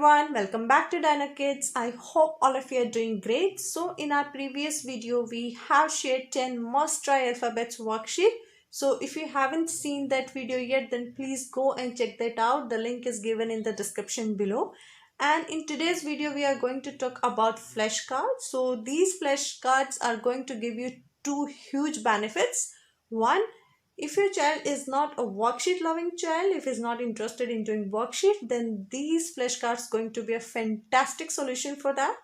everyone, welcome back to Dino Kids. I hope all of you are doing great. So in our previous video we have shared 10 must try alphabets worksheet. So if you haven't seen that video yet, then please go and check that out. The link is given in the description below. And in today's video we are going to talk about flashcards. So these flashcards are going to give you two huge benefits. One, if your child is not a worksheet loving child, if is not interested in doing worksheet, then these flashcards going to be a fantastic solution for that.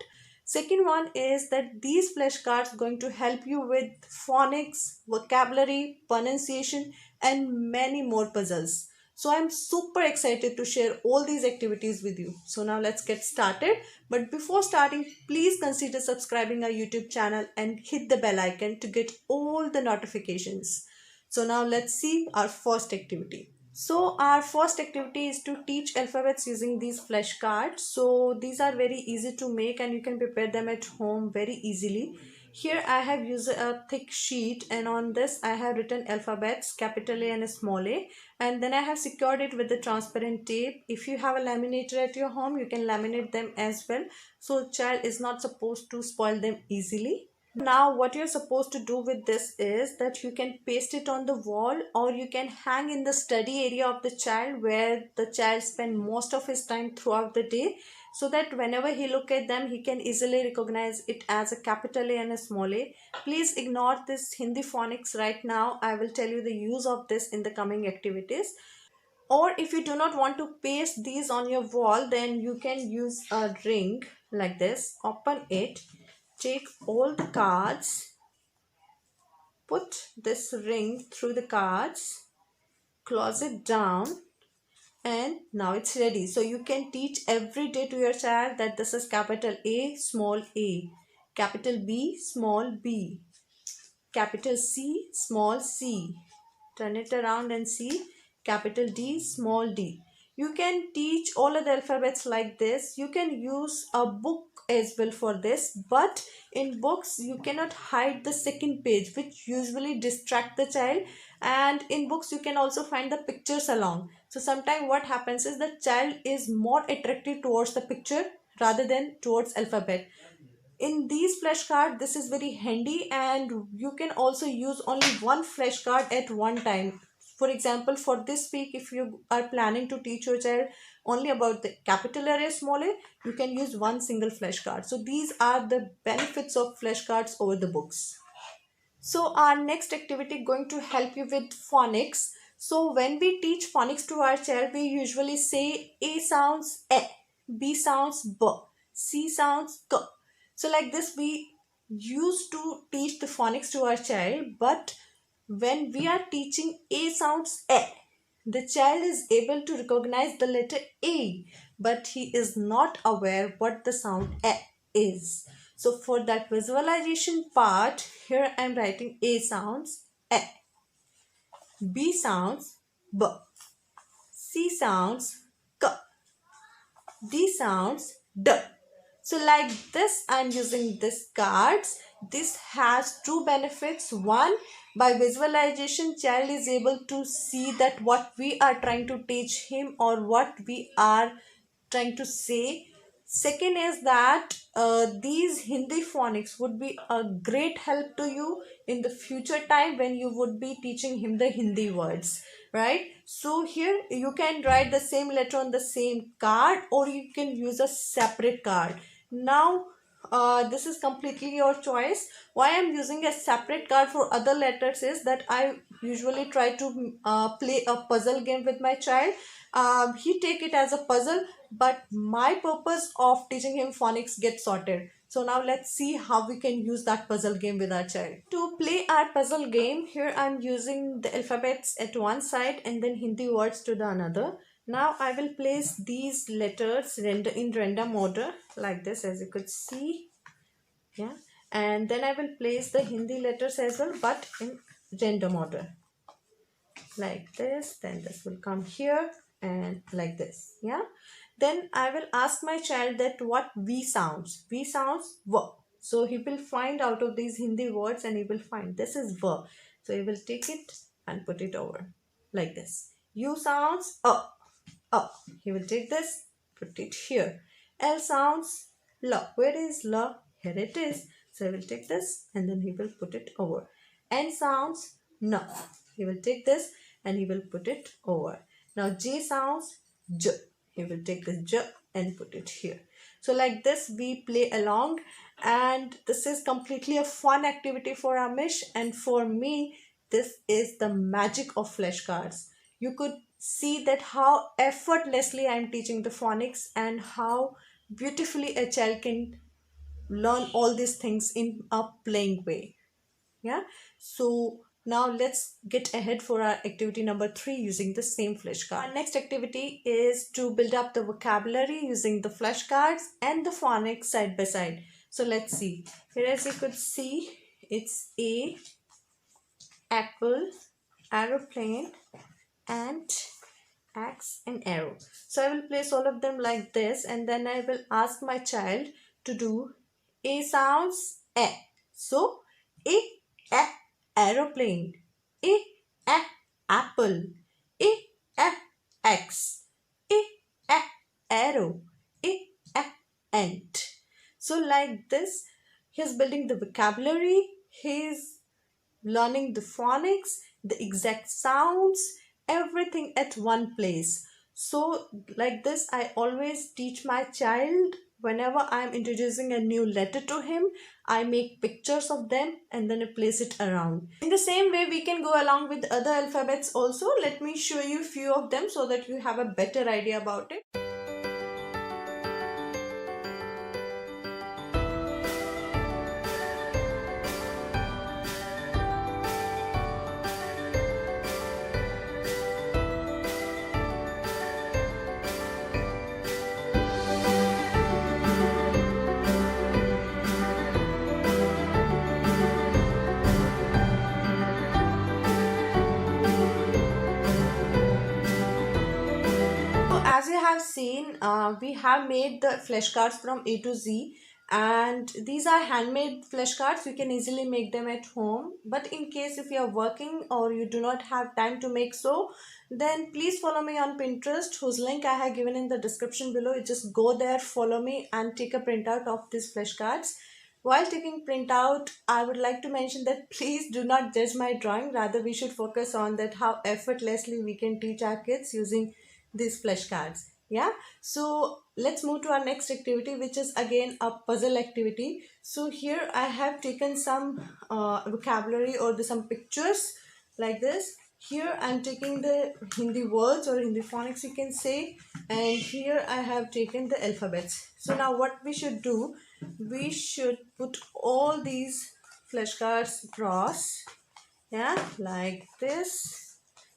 Second one is that these flashcards going to help you with phonics, vocabulary, pronunciation and many more puzzles. So I'm super excited to share all these activities with you. So now let's get started. But before starting, please consider subscribing our YouTube channel and hit the bell icon to get all the notifications. So now let's see our first activity. So our first activity is to teach alphabets using these flashcards. So these are very easy to make and you can prepare them at home very easily. Here I have used a thick sheet and on this I have written alphabets, capital A and small a, and then I have secured it with the transparent tape. If you have a laminator at your home, you can laminate them as well. So child is not supposed to spoil them easily. Now what you're supposed to do with this is that you can paste it on the wall or you can hang in the study area of the child where the child spend most of his time throughout the day, so that whenever he look at them he can easily recognize it as a capital A and a small a. Please ignore this Hindi phonics right now. I will tell you the use of this in the coming activities. Or if you do not want to paste these on your wall, then you can use a ring like this. Open it, take all the cards, put this ring through the cards, close it down, and now it's ready. So you can teach every day to your child that this is capital A, small a, capital B, small b, capital C, small c. Turn it around and see capital D, small d. You can teach all of the alphabets like this. You can use a book as well for this, but in books you cannot hide the second page, which usually distract the child, and in books you can also find the pictures along. So sometimes what happens is the child is more attracted towards the picture rather than towards alphabet. In these flashcards this is very handy, and you can also use only one flashcard at one time. For example, for this week, if you are planning to teach your child only about the capital A, small a, you can use one single flashcard. So these are the benefits of flashcards over the books. So our next activity going to help you with phonics. So when we teach phonics to our child, we usually say A sounds E, B sounds B, C sounds K. So like this we used to teach the phonics to our child, but when we are teaching A sounds E, the child is able to recognize the letter A, but he is not aware what the sound E is. So for that visualization part, here I am writing A sounds E, B sounds B, C sounds K, D sounds D. So like this I am using this cards. This has two benefits. One, by visualization child is able to see that what we are trying to teach him or what we are trying to say. Second is that these Hindi phonics would be a great help to you in the future time when you would be teaching him the Hindi words, right? So here you can write the same letter on the same card or you can use a separate card. Now this is completely your choice. Why I'm using a separate card for other letters is that I usually try to play a puzzle game with my child. He take it as a puzzle, but my purpose of teaching him phonics gets sorted. So now let's see how we can use that puzzle game with our child. To play our puzzle game, here I'm using the alphabets at one side and then Hindi words to the another. Now I will place these letters in random order like this, as you could see. Yeah, and then I will place the Hindi letters as well, but in random order like this. Then this will come here and like this. Yeah, then I will ask my child that what V sounds. V sounds V. So he will find out of these Hindi words and he will find this is V. So he will take it and put it over like this. U sounds A. He will take this put it here. L sounds L. Where is L? Here it is. So I will take this and then he will put it over. N sounds N. He will take this and he will put it over. Now J sounds J. He will take the J and put it here. So like this we play along, and this is completely a fun activity for Amish, and for me this is the magic of flashcards. You could see that how effortlessly I am teaching the phonics and how beautifully a child can learn all these things in a playing way. Yeah, so now let's get ahead for our activity number 3 using the same flashcard. Our next activity is to build up the vocabulary using the flashcards and the phonics side by side. So let's see. Here, as you could see, it's A, apple, aeroplane, and axe and arrow. So I will place all of them like this, and then I will ask my child to do A sounds A. So A aeroplane, A apple, A axe, A arrow, A ant. So like this, he's building the vocabulary, he's learning the phonics, the exact sounds, everything at one place. So like this I always teach my child. Whenever I am introducing a new letter to him, I make pictures of them and then I place it around. In the same way we can go along with other alphabets also. Let me show you few of them so that you have a better idea about it. As you have seen, we have made the flashcards from A to Z, and these are handmade flashcards. You can easily make them at home, but in case if you are working or you do not have time to make so, then please follow me on Pinterest, whose link I have given in the description below. You just go there, follow me, and take a printout of these flashcards. While taking printout, I would like to mention that please do not judge my drawing. Rather, we should focus on that how effortlessly we can teach our kids using these flashcards. Yeah, so let's move to our next activity, which is again a puzzle activity. So here I have taken some vocabulary or some pictures like this. Here I'm taking the Hindi words or Hindi phonics, you can say, and here I have taken the alphabets. So now what we should do, we should put all these flashcards across, yeah, like this.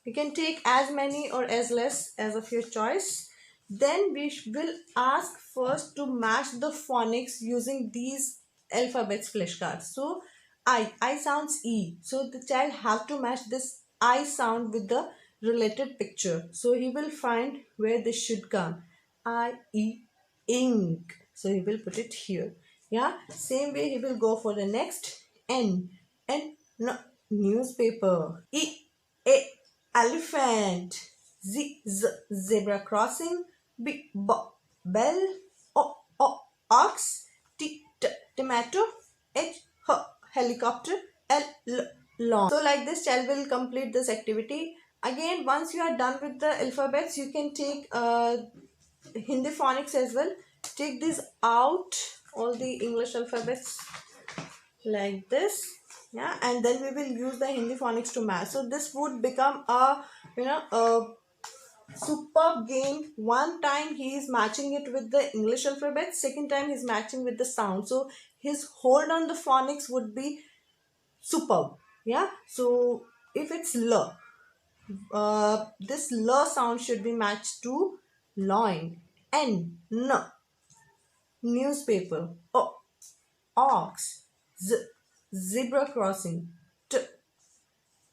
You can take as many or as less as of your choice. Then we will ask first to match the phonics using these alphabets flashcards. So I sounds E. So the child have to match this I sound with the related picture. So he will find where this should come. I, E, ink. So he will put it here. Yeah. Same way he will go for the next N. N, no, newspaper. E, A, elephant. Zebra crossing. B, bell. O, ox. Tomato. H, helicopter. L, lawn. So like this child will complete this activity. Again, once you are done with the alphabets, you can take Hindi phonics as well. Take this out, all the English alphabets like this, yeah, and then we will use the Hindi phonics to match. So this would become a a superb game. One time he is matching it with the English alphabet, second time he's matching with the sound, so his hold on the phonics would be superb. Yeah, so if it's L, this L sound should be matched to loin. N, newspaper. O, ox. Zebra crossing.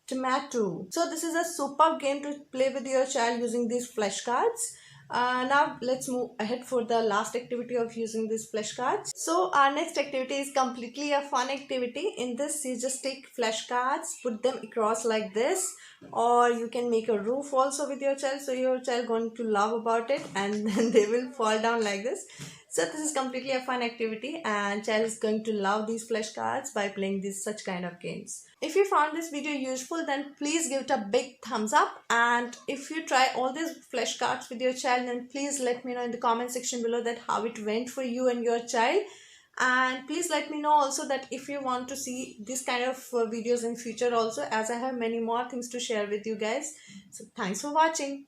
Tomato. So this is a superb game to play with your child using these flashcards. Now let's move ahead for the last activity of using these flashcards. So our next activity is completely a fun activity. In this, you just take flashcards, put them across like this, or you can make a roof also with your child, so your child going to love about it, and then they will fall down like this. So this is completely a fun activity, and child is going to love these flashcards by playing these such kind of games. If you found this video useful, then please give it a big thumbs up, and if you try all these flashcards with your child, then please let me know in the comment section below that how it went for you and your child. And please let me know also that if you want to see this kind of videos in future also, as I have many more things to share with you guys. So thanks for watching.